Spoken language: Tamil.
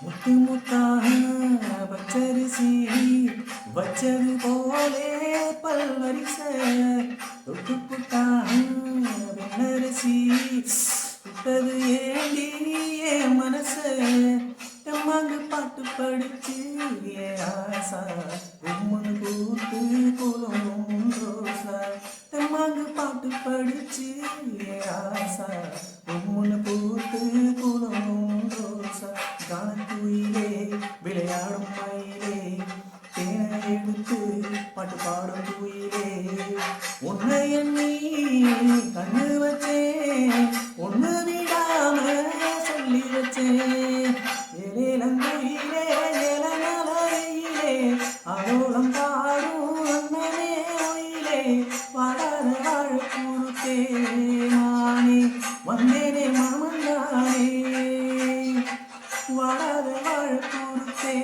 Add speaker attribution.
Speaker 1: முத்து முத்தாக பச்சரிசி வச்சது போலே பல்வரிசை தொட்டு புட்டாக வெண்ணரிசி சுட்டது ஏண்டி என் மனசு எம்மாங்கு பாட்டு படிச்சு ஏ ஆசா உம்மனு கூத்து குளம் ரோசா எம்மாங்கு பாட்டு படிச்சு ஏ ஆசா உம்மனு கூத்து குளம் ரோசா கானத்துயிலே விளையாடும் மயிலே தேனை எடுத்து பாட்டு பாடும் துயிலே உன்னை எண்ணி கண்ணு வச்சேன் ஒன்று விடாம சொல்லி வச்சேன் ஏலேலங்குயிலே ஏலநலையிலே ஆரோலம் பாடும் அண்ணனே ஒயிலே வாடாத வாழ கூறுத்தே நானே வந்தேனே மாமன் நானே வாடாத வாழ கூறுத்தே